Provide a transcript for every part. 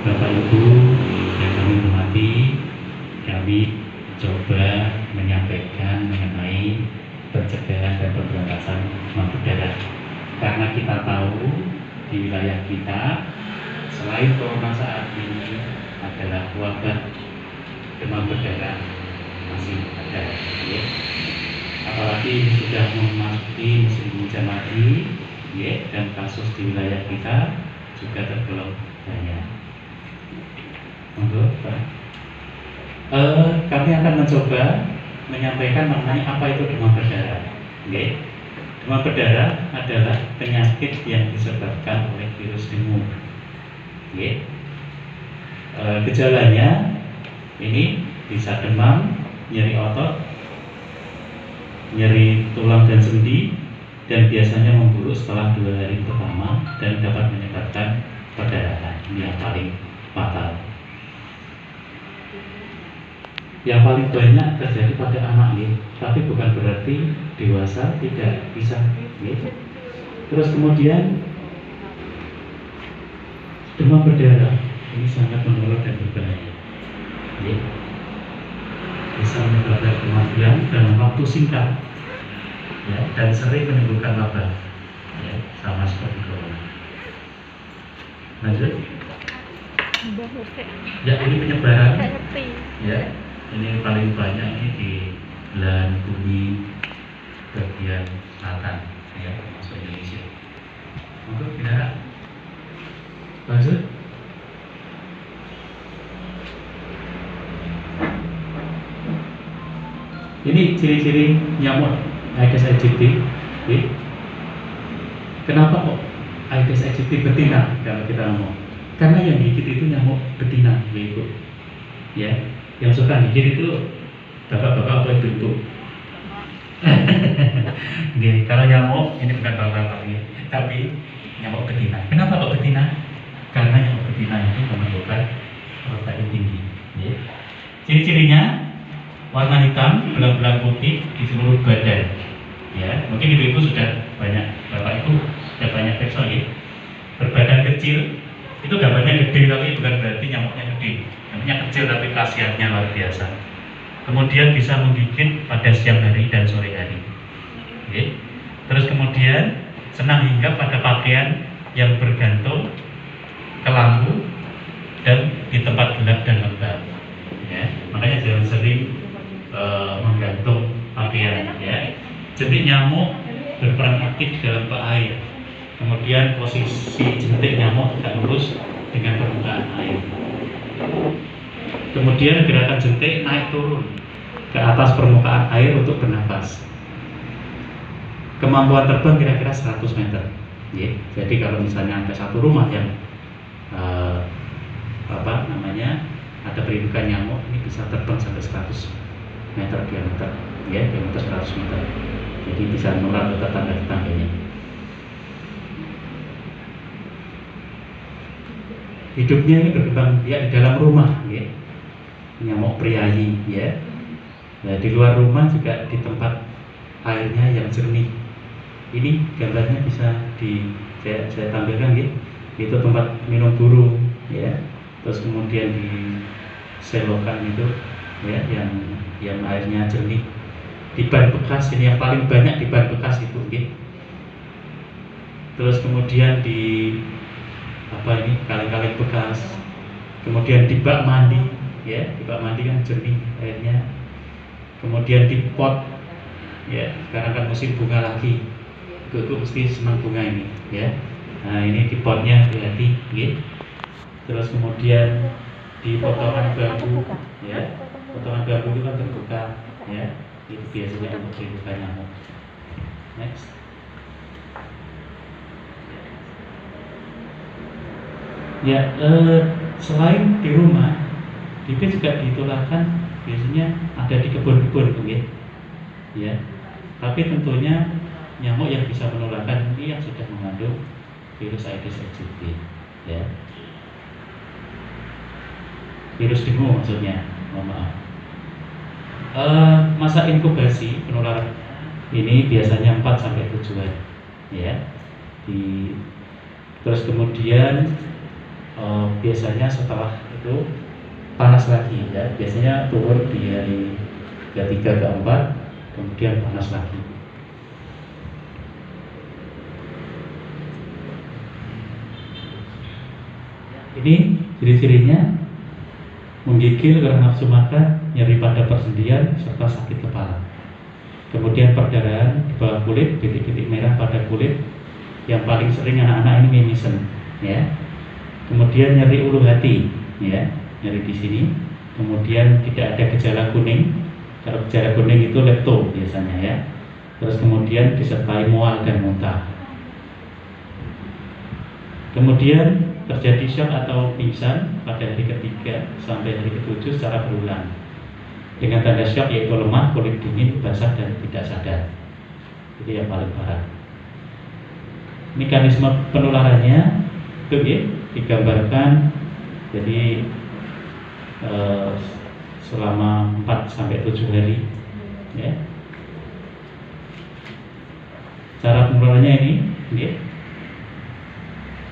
Bapak Ibu yang kami hormati, kami coba menyampaikan mengenai pencegahan dan pemberantasan demam berdarah. Karena kita tahu di wilayah kita selain corona saat ini adalah wabah demam berdarah masih ada, ya. Apalagi sudah memasuki musim hujan lagi, ya, dan kasus di wilayah kita juga tergolong banyak. Monggo, Pak. Kami akan mencoba menyampaikan mengenai apa itu demam berdarah. Okay. Demam berdarah adalah penyakit yang disebabkan oleh virus dengue. Okay. Gejalanya ini bisa demam, nyeri otot, nyeri tulang dan sendi, dan biasanya memburuk setelah 2 hari pertama dan dapat menyebabkan perdarahan. Ini yang paling fatal. Yang paling banyak terjadi pada anak, ya. Tapi bukan berarti dewasa tidak bisa, ya. Terus kemudian demam berdarah ini sangat menular dan berbahaya, ya. Bisa menyebabkan kematian dalam waktu singkat, ya, dan sering menimbulkan wabah, ya, sama seperti corona. Lanjut. Ya, ini penyebaran, ya. Ini paling banyak ini di belahan bumi bagian selatan, ya, termasuk Indonesia. Untuk tidak lanjut. Ini ciri-ciri nyamuk Aedes aegypti. Kenapa kok Aedes aegypti betina kalau kita ngomong? Karena yang gigit itu nyamuk betina, ya, Ibu. Ya. Yang suka gigit itu bapak-bapak atau ibu-ibu. Kalau nyamuk ini bukan bapak-bapak, ya, tapi nyamuk betina. Kenapa kok betina? Karena nyamuk betina itu memerlukan protein tinggi. Ya. Ciri-cirinya warna hitam, belang-belang putih di seluruh badan. Ya, mungkin ibu-ibu sudah banyak, bapak ibu sudah banyak perso, ya. Berbadan kecil, itu gambarnya gede tapi bukan berarti nyamuknya gede. Nyamuknya kecil tapi khasiatnya luar biasa. Kemudian bisa menggigit pada siang hari dan sore hari. Oke. Terus kemudian senang hinggap pada pakaian yang bergantung ke lampu dan di tempat gelap dan lembab. Ya, makanya jangan sering menggantung pakaian. Ya. Jentik nyamuk berperan aktif dalam air. Kemudian posisi jentik nyamuk tidak lurus dengan permukaan air. Kemudian gerakan jentik naik turun ke atas permukaan air untuk bernafas. Kemampuan terbang kira-kira 100 meter. Ya. Jadi kalau misalnya ada satu rumah yang ada perindukan nyamuk, ini bisa terbang sampai 100 meter diameter, ya, diameter 100 meter. Jadi bisa menular ke tetangga-tetangganya. Hidupnya ini berkembang ya di dalam rumah, ya. Nyamuk priayi, ya. Nah, di luar rumah juga di tempat airnya yang jernih. Ini gambarnya bisa saya tampilkan, ya. Itu tempat minum burung, ya. Terus kemudian di selokan itu, ya, yang airnya jernih. Di ban bekas, ini yang paling banyak di ban bekas itu, ya. Terus kemudian di kaleng-kaleng bekas, kemudian di bak mandi, ya, di bak mandi kan jernih airnya. Kemudian di pot, ya, sekarang kan musim bunga lagi, itu mesti senang bunga ini, ya. Nah, ini di potnya hati-hati, ya. Terus kemudian di potongan bambu, ya, potongan bambu itu kan terbuka, ya, itu biasanya untuk perindukan nyamuk. Next. Ya, selain di rumah, DP juga ditularkan biasanya ada di kebun-kebun, ya. Tapi tentunya nyamuk yang bisa menularkan ini yang sudah mengandung virus Aedes aegypti, ya. Virus dengue maksudnya, mohon maaf. Masa inkubasi penularan ini biasanya 4 sampai 7 hari, ya. Terus kemudian biasanya setelah itu panas lagi ya, biasanya turun di hari ketiga keempat, kemudian panas lagi. Ini ciri-cirinya: menggigil karena nafsu makan, nyeri pada persendian, serta sakit kepala. Kemudian perdarahan di bawah kulit, titik-titik merah pada kulit, yang paling sering anak-anak ini mimisen, ya. Kemudian nyeri ulu hati, ya, nyeri di sini. Kemudian tidak ada gejala kuning. Kalau gejala kuning itu lepto biasanya, ya. Terus kemudian disertai mual dan muntah. Kemudian terjadi shock atau pingsan pada hari ketiga sampai hari ketujuh secara berulang, dengan tanda shock yaitu lemah, kulit dingin, basah, dan tidak sadar. Itu yang paling parah. Mekanisme penularannya itu ya, digambarkan. Jadi selama 4 sampai 7 hari, ya. Cara penularannya ini, ya.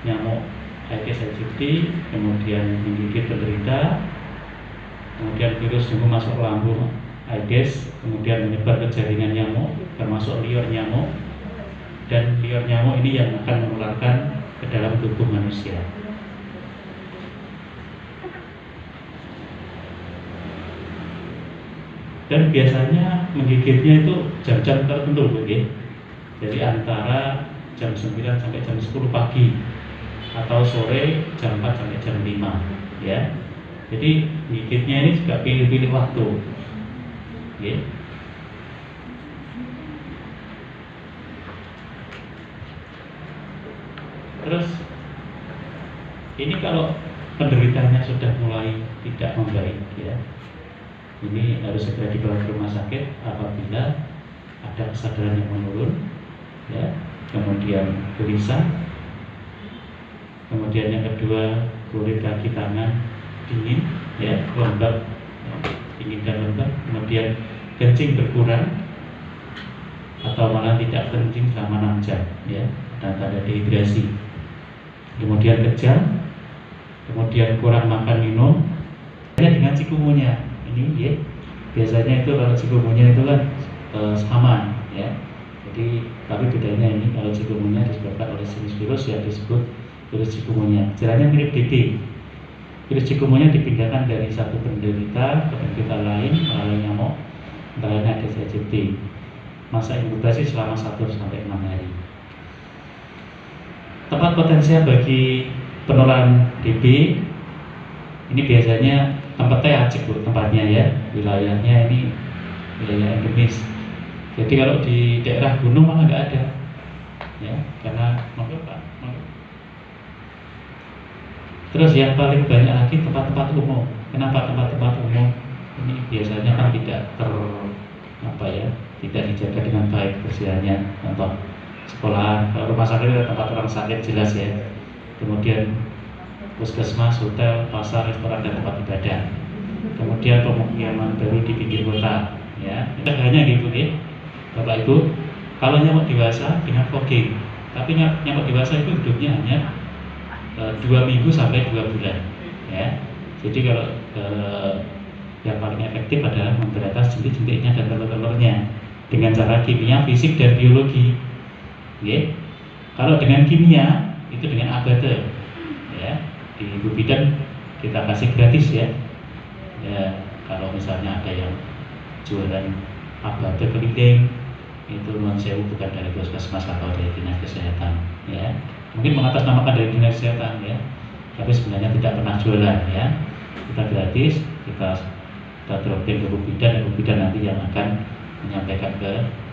Nyamuk Aedes aegypti, kemudian menggigit penderita, kemudian virus yang masuk lambung Aedes, kemudian menyebar ke jaringan nyamuk, termasuk liur nyamuk, dan liur nyamuk ini yang akan menularkan ke dalam tubuh manusia. Dan biasanya menggigitnya itu jam-jam tertentu, ya. Jadi antara jam 9 sampai jam 10 pagi, atau sore jam 4 sampai jam 5, ya. Jadi gigitnya ini juga pilih-pilih waktu, ya. Terus ini kalau penderitanya sudah mulai tidak membaik, ya, ini harus segera dibawa ke rumah sakit apabila ada kesadaran yang menurun, ya. Kemudian gelisah. Kemudian yang kedua, kulit kaki tangan dingin, ya, lembab, ya, dingin dan lembab. Kemudian kencing berkurang atau malah tidak kencing selama 6 jam, ya, dan tanda dehidrasi. Kemudian kejang, kemudian kurang makan minum. Dengan cikungunya ini, ya, biasanya itu kalau cikungunya itu kan sama, ya. Jadi tapi bedanya ini, kalau cikungunya disebabkan oleh jenis virus yang disebut virus cikungunya. Gejalanya mirip DB. Virus cikungunya dipindahkan dari satu penderita ke penderita lain melalui nyamuk, antara lain Aedes aegypti. Masa inkubasi selama 1 sampai 6 hari. Tempat potensial bagi penularan DB ini biasanya tempatnya Aceh, Bu, tempatnya, ya. Wilayahnya ini wilayah endemis. Jadi kalau di daerah gunung malah nggak ada, ya, karena Pak. Terus yang paling banyak lagi tempat-tempat umum. Kenapa tempat-tempat umum? Ini biasanya kan tidak tidak dijaga dengan baik kebersihannya. Contoh sekolah, rumah sakit itu tempat orang sakit jelas, ya. Kemudian puskesmas, hotel, pasar, restoran, dan tempat ibadah. Kemudian pemukiman baru di pinggir kota, ya. Itu hanya gitu, ya, Bapak Ibu. Kalau nyamuk dewasa dengan fogging, tapi nyamuk dewasa itu hidupnya hanya 2 minggu sampai 2 bulan, ya. Jadi kalau yang paling efektif adalah memberantas jentik-jentiknya dan telur-telurnya dengan cara kimia, fisik, dan biologi, ya. Kalau dengan kimia itu dengan abate, ya. Di Bu Bidan kita kasih gratis, ya. Ya, kalau misalnya ada yang jualan abate keliling, itu non sewu, bukan dari puskesmas atau dari dinas kesehatan, ya. Mungkin mengatasnamakan dari dinas kesehatan, ya, tapi sebenarnya tidak pernah jualan, ya. Kita gratis, kita dropin ke Bu Bidan, dan Bu Bidan nanti yang akan menyampaikan ke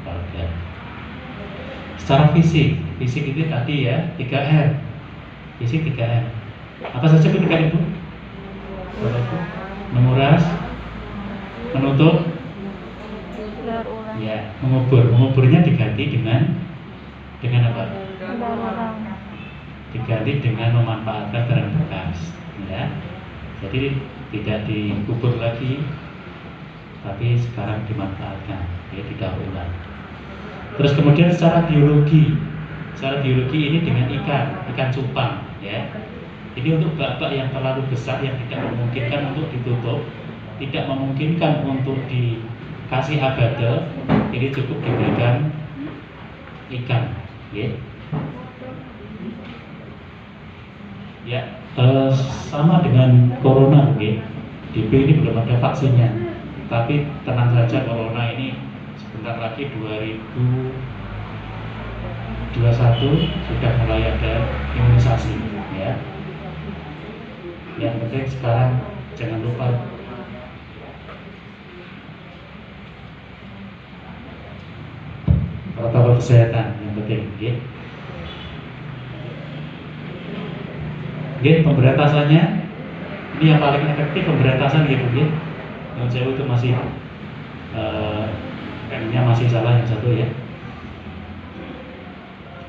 warga. Secara fisik itu tadi, ya, 3R. Fisik 3R. Apa saja pendidikan Ibu? Menguras, menutup, ya, mengubur. Menguburnya diganti dengan apa? Diganti dengan memanfaatkan barang bekas, ya. Jadi tidak dikubur lagi, tapi sekarang dimanfaatkan, ya, didaur ulang. Terus kemudian secara biologi ini dengan ikan cupang, ya. Ini untuk bak-bak yang terlalu besar yang tidak memungkinkan untuk ditutup, tidak memungkinkan untuk dikasih abade, ini cukup diberikan ikan, ya. Ya, sama dengan corona, ya. DB ini belum ada vaksinnya, tapi tenang saja, corona ini sebentar lagi 2021 sudah mulai ada imunisasi, ya. Yang penting sekarang jangan lupa protokol kesehatan yang penting, ya. Pemberantasannya ini yang paling efektif, pemberantasan gitu, ya. Yang saya itu masih kayaknya masih salah yang satu, ya.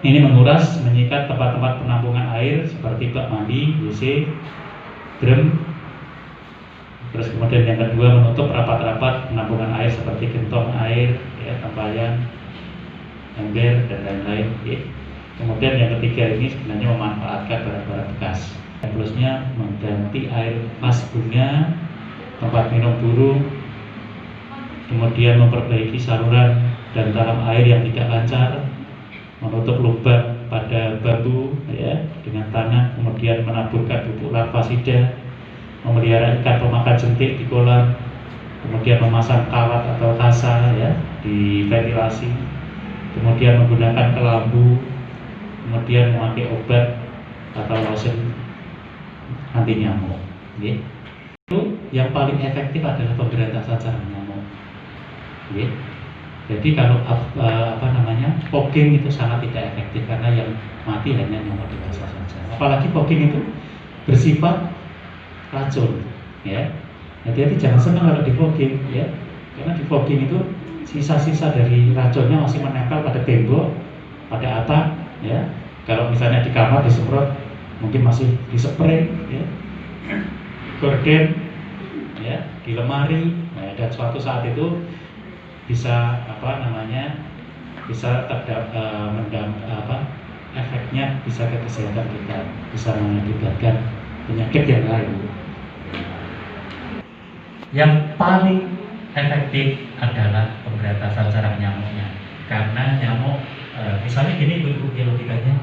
Ini menguras, menyikat tempat-tempat penampungan air seperti bak mandi, WC, drum. Terus kemudian yang kedua, menutup rapat-rapat penampungan air seperti gentong air, ya, tempayan, ember, dan lain-lain, ya. Kemudian yang ketiga ini sebenarnya memanfaatkan barang-barang bekas. Yang plusnya mengganti air vas bunga, tempat minum burung, kemudian memperbaiki saluran dan talam air yang tidak lancar, menutup lubang pada bambu, ya, dengan tanah, kemudian menaburkan pupuk larvasida, memelihara ikan pemakan jentik di kolam, kemudian memasang kawat atau kasa, ya, di ventilasi, kemudian menggunakan kelambu, kemudian memakai obat atau lotion anti nyamuk, ya. Itu yang paling efektif adalah pemberantasan sarang nyamuk, ya. Jadi kalau fogging itu sangat tidak efektif karena yang mati hanya nyamuk dewasa saja. Apalagi fogging itu bersifat racun, ya. Hati-hati, jangan senang kalau di fogging, ya. Karena di fogging itu sisa-sisa dari racunnya masih menempel pada tembok, pada atap, ya. Kalau misalnya di kamar disemprot, mungkin masih dispray, ya, gorden, ya, di lemari, nah, dan suatu saat itu bisa efeknya bisa ke kesehatan kita, bisa mengakibatkan penyakit yang lain. Yang paling efektif adalah pemberantasan sarang nyamuknya, karena nyamuk misalnya gini logikanya,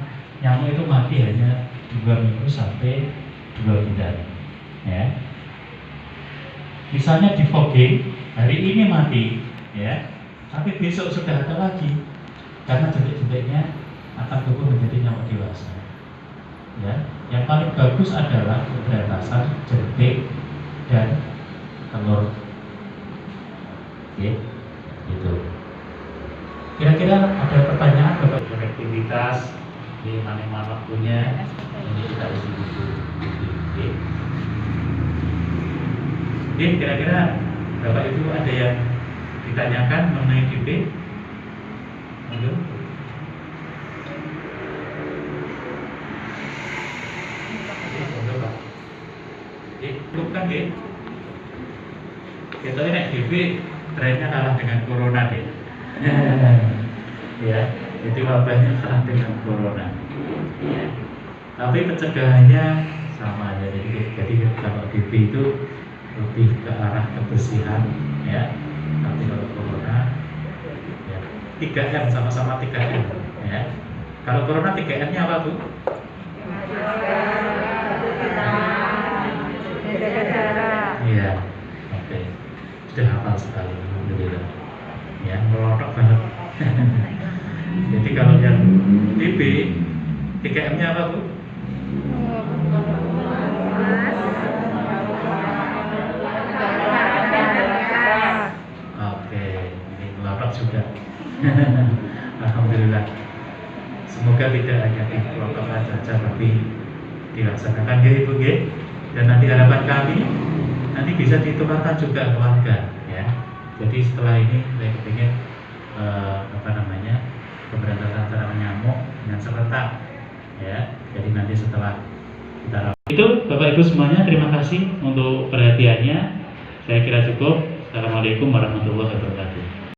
nyamuk itu mati hanya 2 minggu sampai 2 bulan, ya. Misalnya di fogging hari ini mati, ya, tapi besok sudah ada lagi karena jentik-jentiknya akan tumbuh menjadi nyamuk dewasa, ya. Yang paling bagus adalah pemberantasan jentik dan telur, ya, gitu. Kira-kira ada pertanyaan Bapak? Konektivitas di mana-mana waktunya ini kita isi buku. Oke, kira-kira Bapak Ibu ada yang ditanyakan mengenai DP? Monggo. Monggo, Pak. Cukup kan, Dek? Kita ini DP trennya kalah dengan corona, Dek. Ya, itu wabahnya kalah dengan corona. Ya. Tapi pencegahannya sama aja. Jadi kalau DP itu lebih ke arah kebersihan, ya. Tapi kalau corona, ya, 3M, sama-sama 3M, ya. Kalau corona 3M-nya apa, Bu? Iya, oke. Sudah hafal sekali, alhamdulillah. Ya, melotok banget. Jadi kalau yang TB, 3M-nya apa, Bu? Oke, ini melotok juga. Alhamdulillah. Semoga tidak hanya di protokol saja, tapi dilaksanakan, ya, Ibu, ya. Dan nanti harapan kami nanti bisa ditularkan juga ke warga, ya. Jadi setelah ini saya ingin pemberantasan sarang nyamuk dengan serentak, ya. Jadi nanti setelah kita itu, Bapak Ibu semuanya, terima kasih untuk perhatiannya. Saya kira cukup. Assalamualaikum warahmatullahi wabarakatuh.